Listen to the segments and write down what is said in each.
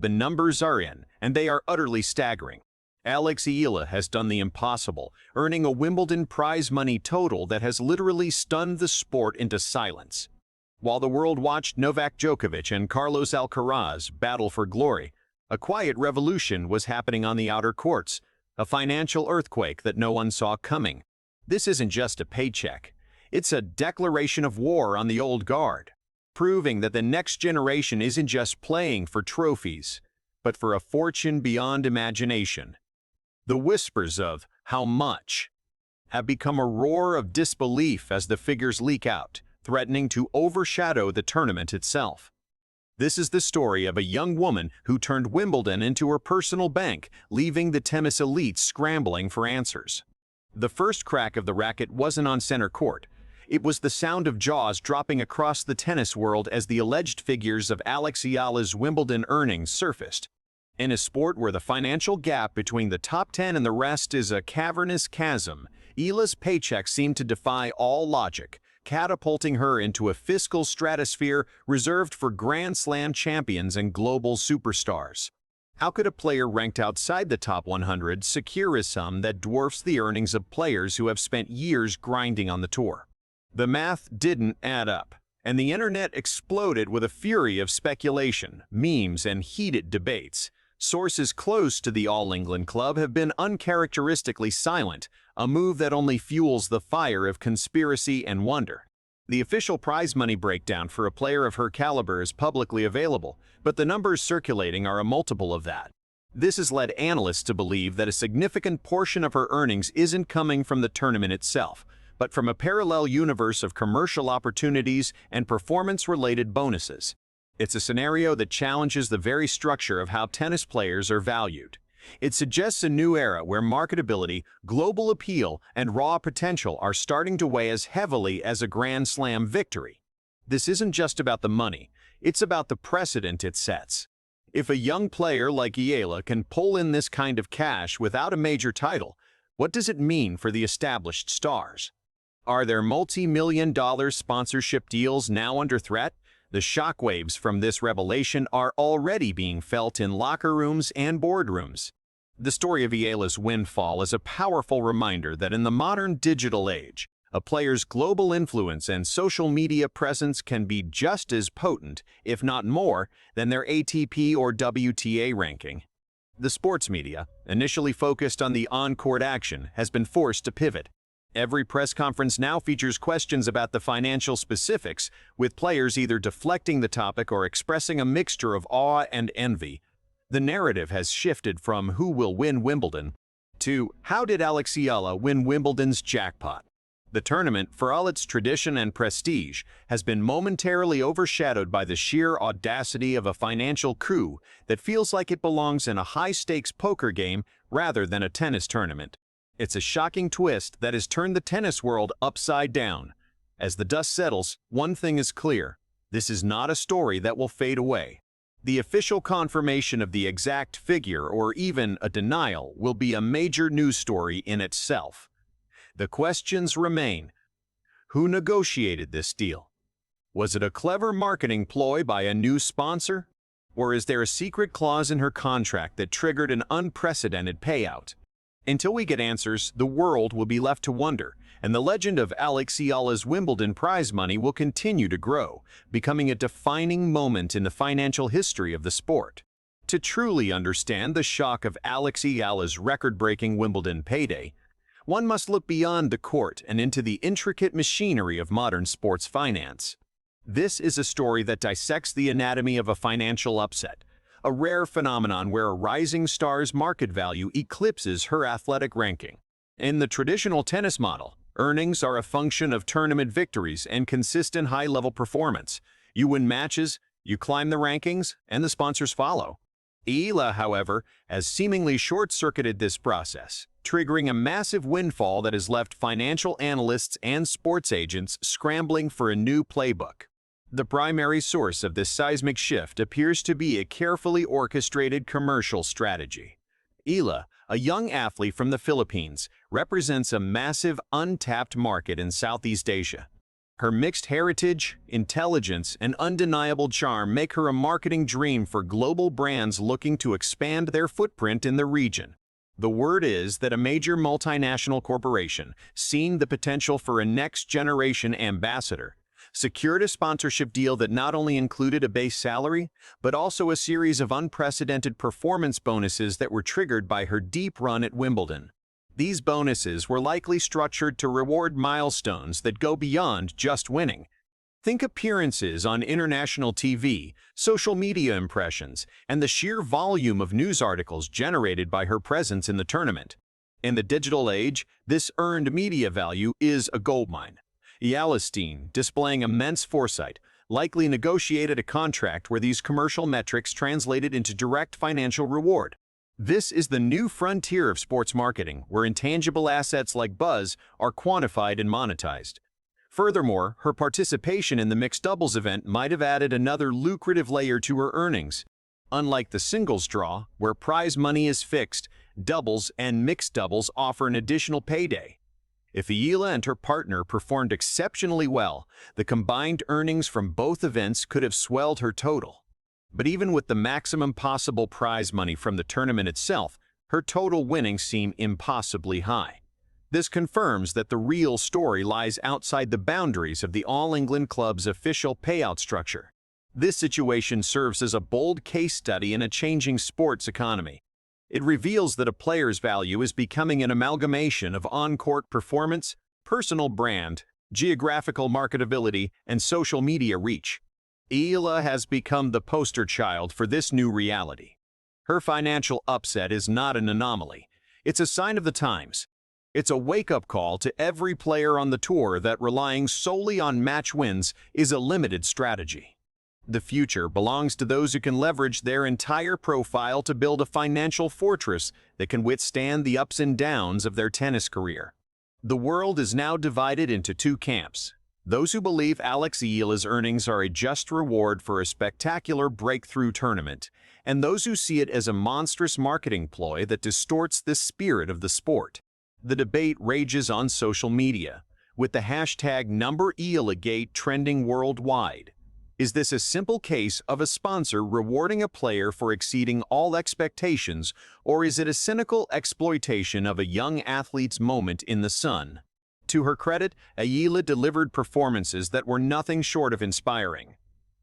The numbers are in, and they are utterly staggering. Alex Eala has done the impossible, earning a Wimbledon prize money total that has literally stunned the sport into silence. While the world watched Novak Djokovic and Carlos Alcaraz battle for glory, a quiet revolution was happening on the outer courts, a financial earthquake that no one saw coming. This isn't just a paycheck. It's a declaration of war on the old guard, proving that the next generation isn't just playing for trophies, but for a fortune beyond imagination. The whispers of "how much" have become a roar of disbelief as the figures leak out, threatening to overshadow the tournament itself. This is the story of a young woman who turned Wimbledon into her personal bank, leaving the tennis elite scrambling for answers. The first crack of the racket wasn't on center court. It was the sound of jaws dropping across the tennis world as the alleged figures of Alex Eala's Wimbledon earnings surfaced. In a sport where the financial gap between the top 10 and the rest is a cavernous chasm, Eala's paycheck seemed to defy all logic, catapulting her into a fiscal stratosphere reserved for Grand Slam champions and global superstars. How could a player ranked outside the top 100 secure a sum that dwarfs the earnings of players who have spent years grinding on the tour? The math didn't add up, and the internet exploded with a fury of speculation, memes, and heated debates. Sources close to the All England club have been uncharacteristically silent, a move that only fuels the fire of conspiracy and wonder. The official prize money breakdown for a player of her caliber is publicly available, but the numbers circulating are a multiple of that. This has led analysts to believe that a significant portion of her earnings isn't coming from the tournament itself, but from a parallel universe of commercial opportunities and performance-related bonuses. It's a scenario that challenges the very structure of how tennis players are valued. It suggests a new era where marketability, global appeal, and raw potential are starting to weigh as heavily as a Grand Slam victory. This isn't just about the money, it's about the precedent it sets. If a young player like Eala can pull in this kind of cash without a major title, what does it mean for the established stars? Are there multi-million-dollar sponsorship deals now under threat? The shockwaves from this revelation are already being felt in locker rooms and boardrooms. The story of Eala's windfall is a powerful reminder that in the modern digital age, a player's global influence and social media presence can be just as potent, if not more, than their ATP or WTA ranking. The sports media, initially focused on the on-court action, has been forced to pivot. Every press conference now features questions about the financial specifics, with players either deflecting the topic or expressing a mixture of awe and envy. The narrative has shifted from "who will win Wimbledon" to "how did Alex Eala win Wimbledon's jackpot?" The tournament, for all its tradition and prestige, has been momentarily overshadowed by the sheer audacity of a financial coup that feels like it belongs in a high-stakes poker game rather than a tennis tournament. It's a shocking twist that has turned the tennis world upside down. As the dust settles, one thing is clear: this is not a story that will fade away. The official confirmation of the exact figure, or even a denial, will be a major news story in itself. The questions remain: who negotiated this deal? Was it a clever marketing ploy by a new sponsor? Or is there a secret clause in her contract that triggered an unprecedented payout? Until we get answers, the world will be left to wonder, and the legend of Alex Eala's Wimbledon prize money will continue to grow, becoming a defining moment in the financial history of the sport. To truly understand the shock of Alex Eala's record-breaking Wimbledon payday, one must look beyond the court and into the intricate machinery of modern sports finance. This is a story that dissects the anatomy of a financial upset, a rare phenomenon where a rising star's market value eclipses her athletic ranking. In the traditional tennis model, earnings are a function of tournament victories and consistent high-level performance. You win matches, you climb the rankings, and the sponsors follow. Eala, however, has seemingly short-circuited this process, triggering a massive windfall that has left financial analysts and sports agents scrambling for a new playbook. The primary source of this seismic shift appears to be a carefully orchestrated commercial strategy. Eala, a young athlete from the Philippines, represents a massive, untapped market in Southeast Asia. Her mixed heritage, intelligence, and undeniable charm make her a marketing dream for global brands looking to expand their footprint in the region. The word is that a major multinational corporation, seeing the potential for a next-generation ambassador, secured a sponsorship deal that not only included a base salary, but also a series of unprecedented performance bonuses that were triggered by her deep run at Wimbledon. These bonuses were likely structured to reward milestones that go beyond just winning. Think appearances on international TV, social media impressions, and the sheer volume of news articles generated by her presence in the tournament. In the digital age, this earned media value is a goldmine. Eala, displaying immense foresight, likely negotiated a contract where these commercial metrics translated into direct financial reward. This is the new frontier of sports marketing, where intangible assets like buzz are quantified and monetized. Furthermore, her participation in the mixed doubles event might have added another lucrative layer to her earnings. Unlike the singles draw, where prize money is fixed, doubles and mixed doubles offer an additional payday. If Eala and her partner performed exceptionally well, the combined earnings from both events could have swelled her total. But even with the maximum possible prize money from the tournament itself, her total winnings seem impossibly high. This confirms that the real story lies outside the boundaries of the All England Club's official payout structure. This situation serves as a bold case study in a changing sports economy. It reveals that a player's value is becoming an amalgamation of on-court performance, personal brand, geographical marketability, and social media reach. Eala has become the poster child for this new reality. Her financial upset is not an anomaly. It's a sign of the times. It's a wake-up call to every player on the tour that relying solely on match wins is a limited strategy. The future belongs to those who can leverage their entire profile to build a financial fortress that can withstand the ups and downs of their tennis career. The world is now divided into two camps: those who believe Alex Eala's earnings are a just reward for a spectacular breakthrough tournament, and those who see it as a monstrous marketing ploy that distorts the spirit of the sport. The debate rages on social media, with the hashtag #EalaGate trending worldwide. Is this a simple case of a sponsor rewarding a player for exceeding all expectations, or is it a cynical exploitation of a young athlete's moment in the sun? To her credit, Eala delivered performances that were nothing short of inspiring.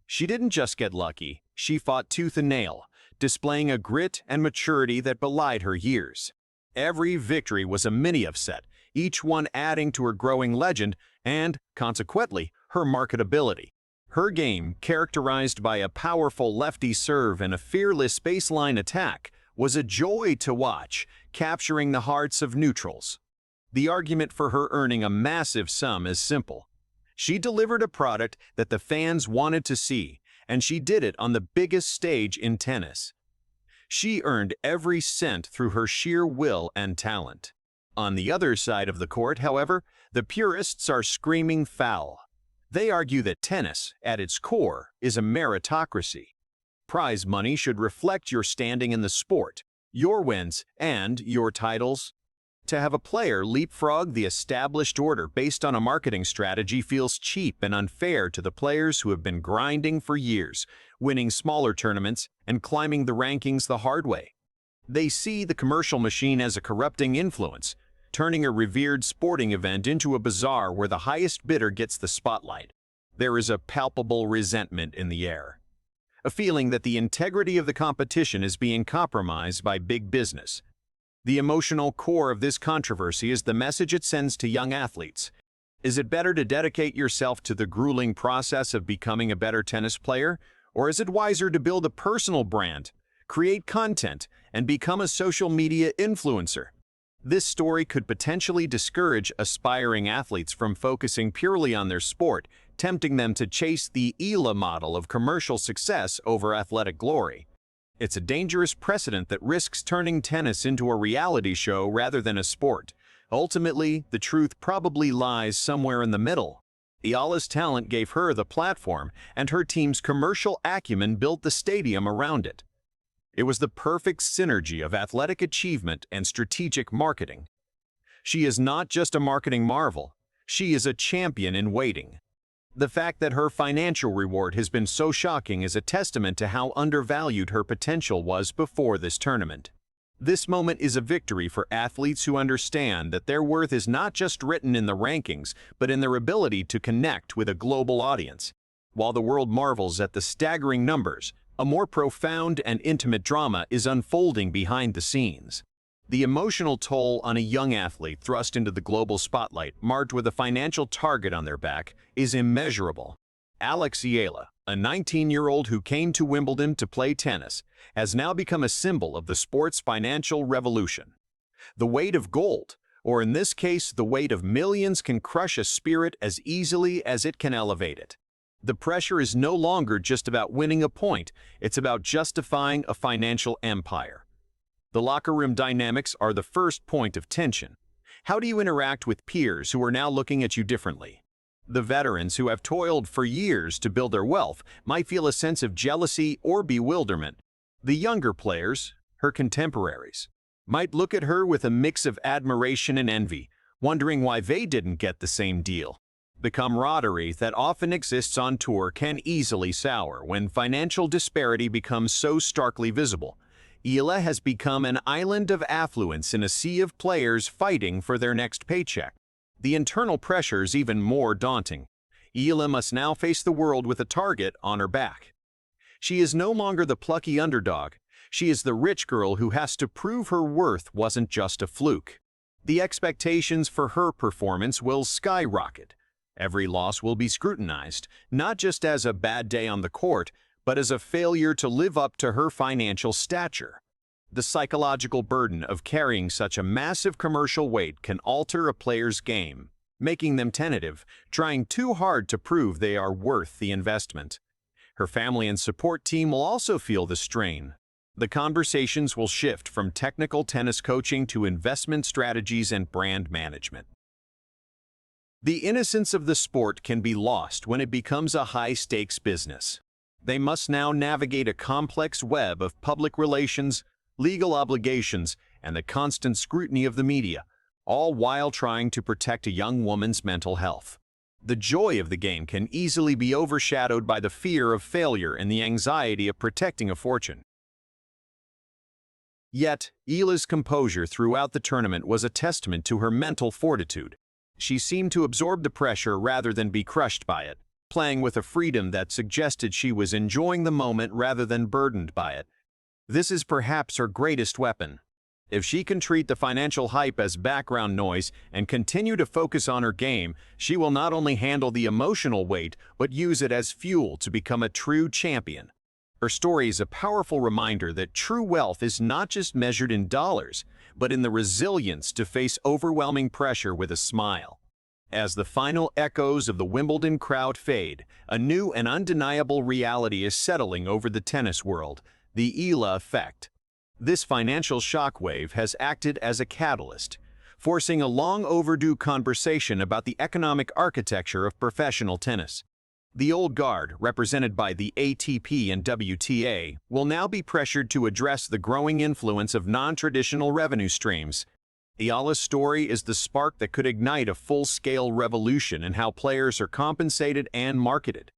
She didn't just get lucky, she fought tooth and nail, displaying a grit and maturity that belied her years. Every victory was a mini-upset, each one adding to her growing legend and, consequently, her marketability. Her game, characterized by a powerful lefty serve and a fearless baseline attack, was a joy to watch, capturing the hearts of neutrals. The argument for her earning a massive sum is simple. She delivered a product that the fans wanted to see, and she did it on the biggest stage in tennis. She earned every cent through her sheer will and talent. On the other side of the court, however, the purists are screaming foul. They argue that tennis, at its core, is a meritocracy. Prize money should reflect your standing in the sport, your wins, and your titles. To have a player leapfrog the established order based on a marketing strategy feels cheap and unfair to the players who have been grinding for years, winning smaller tournaments and climbing the rankings the hard way. They see the commercial machine as a corrupting influence, turning a revered sporting event into a bazaar where the highest bidder gets the spotlight. There is a palpable resentment in the air, a feeling that the integrity of the competition is being compromised by big business. The emotional core of this controversy is the message it sends to young athletes. Is it better to dedicate yourself to the grueling process of becoming a better tennis player, or is it wiser to build a personal brand, create content, and become a social media influencer? This story could potentially discourage aspiring athletes from focusing purely on their sport, tempting them to chase the Eala model of commercial success over athletic glory. It's a dangerous precedent that risks turning tennis into a reality show rather than a sport. Ultimately, the truth probably lies somewhere in the middle. Eala's talent gave her the platform, and her team's commercial acumen built the stadium around it. It was the perfect synergy of athletic achievement and strategic marketing. She is not just a marketing marvel, she is a champion in waiting. The fact that her financial reward has been so shocking is a testament to how undervalued her potential was before this tournament. This moment is a victory for athletes who understand that their worth is not just written in the rankings, but in their ability to connect with a global audience. While the world marvels at the staggering numbers, a more profound and intimate drama is unfolding behind the scenes. The emotional toll on a young athlete thrust into the global spotlight, marked with a financial target on their back, is immeasurable. Alex Eala, a 19-year-old who came to Wimbledon to play tennis, has now become a symbol of the sport's financial revolution. The weight of gold, or in this case, the weight of millions, can crush a spirit as easily as it can elevate it. The pressure is no longer just about winning a point, it's about justifying a financial empire. The locker room dynamics are the first point of tension. How do you interact with peers who are now looking at you differently? The veterans who have toiled for years to build their wealth might feel a sense of jealousy or bewilderment. The younger players, her contemporaries, might look at her with a mix of admiration and envy, wondering why they didn't get the same deal. The camaraderie that often exists on tour can easily sour when financial disparity becomes so starkly visible. Eala has become an island of affluence in a sea of players fighting for their next paycheck. The internal pressure's even more daunting. Eala must now face the world with a target on her back. She is no longer the plucky underdog. She is the rich girl who has to prove her worth wasn't just a fluke. The expectations for her performance will skyrocket. Every loss will be scrutinized, not just as a bad day on the court, but as a failure to live up to her financial stature. The psychological burden of carrying such a massive commercial weight can alter a player's game, making them tentative, trying too hard to prove they are worth the investment. Her family and support team will also feel the strain. The conversations will shift from technical tennis coaching to investment strategies and brand management. The innocence of the sport can be lost when it becomes a high-stakes business. They must now navigate a complex web of public relations, legal obligations, and the constant scrutiny of the media, all while trying to protect a young woman's mental health. The joy of the game can easily be overshadowed by the fear of failure and the anxiety of protecting a fortune. Yet, Eala's composure throughout the tournament was a testament to her mental fortitude. She seemed to absorb the pressure rather than be crushed by it, playing with a freedom that suggested she was enjoying the moment rather than burdened by it. This is perhaps her greatest weapon. If she can treat the financial hype as background noise and continue to focus on her game, she will not only handle the emotional weight, but use it as fuel to become a true champion. Her story is a powerful reminder that true wealth is not just measured in dollars, but in the resilience to face overwhelming pressure with a smile. As the final echoes of the Wimbledon crowd fade, a new and undeniable reality is settling over the tennis world: the Eala effect. This financial shockwave has acted as a catalyst, forcing a long-overdue conversation about the economic architecture of professional tennis. The old guard, represented by the ATP and WTA, will now be pressured to address the growing influence of non-traditional revenue streams. Eala's story is the spark that could ignite a full-scale revolution in how players are compensated and marketed.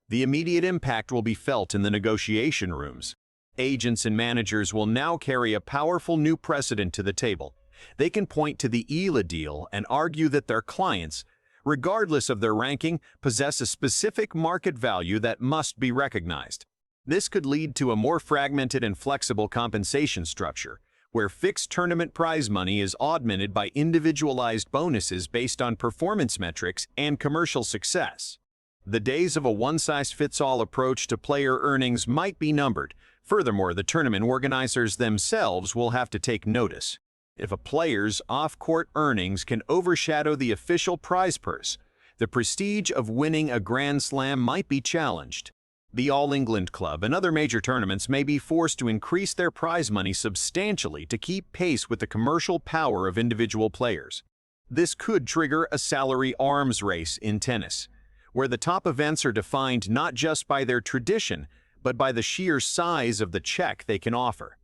The immediate impact will be felt in the negotiation rooms. Agents and managers will now carry a powerful new precedent to the table. They can point to the Eala deal and argue that their clients, regardless of their ranking, possess a specific market value that must be recognized. This could lead to a more fragmented and flexible compensation structure, where fixed tournament prize money is augmented by individualized bonuses based on performance metrics and commercial success. The days of a one-size-fits-all approach to player earnings might be numbered. Furthermore, the tournament organizers themselves will have to take notice. If a player's off-court earnings can overshadow the official prize purse, the prestige of winning a Grand Slam might be challenged. The All England Club and other major tournaments may be forced to increase their prize money substantially to keep pace with the commercial power of individual players. This could trigger a salary arms race in tennis, where the top events are defined not just by their tradition, but by the sheer size of the check they can offer.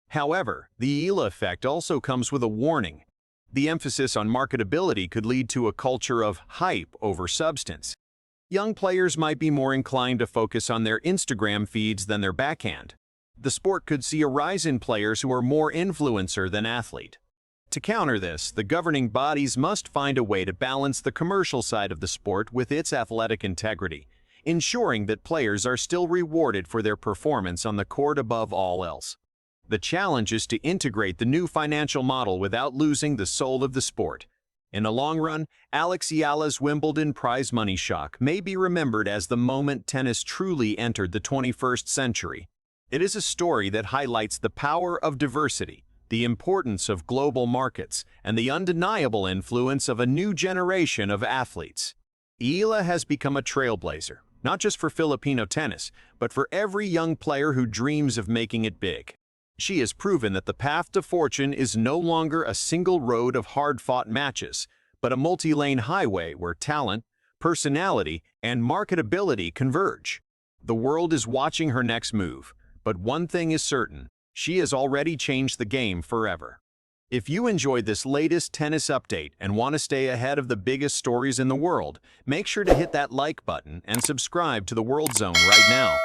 However, the Eala effect also comes with a warning. The emphasis on marketability could lead to a culture of hype over substance. Young players might be more inclined to focus on their Instagram feeds than their backhand. The sport could see a rise in players who are more influencer than athlete. To counter this, the governing bodies must find a way to balance the commercial side of the sport with its athletic integrity, ensuring that players are still rewarded for their performance on the court above all else. The challenge is to integrate the new financial model without losing the soul of the sport. In the long run, Alex Eala's Wimbledon prize money shock may be remembered as the moment tennis truly entered the 21st century. It is a story that highlights the power of diversity, the importance of global markets, and the undeniable influence of a new generation of athletes. Eala has become a trailblazer, not just for Filipino tennis, but for every young player who dreams of making it big. She has proven that the path to fortune is no longer a single road of hard-fought matches, but a multi-lane highway where talent, personality, and marketability converge. The world is watching her next move, but one thing is certain: she has already changed the game forever. If you enjoyed this latest tennis update and want to stay ahead of the biggest stories in the world, make sure to hit that like button and subscribe to the World Zone right now.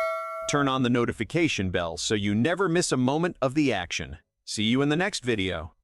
Turn on the notification bell so you never miss a moment of the action. See you in the next video.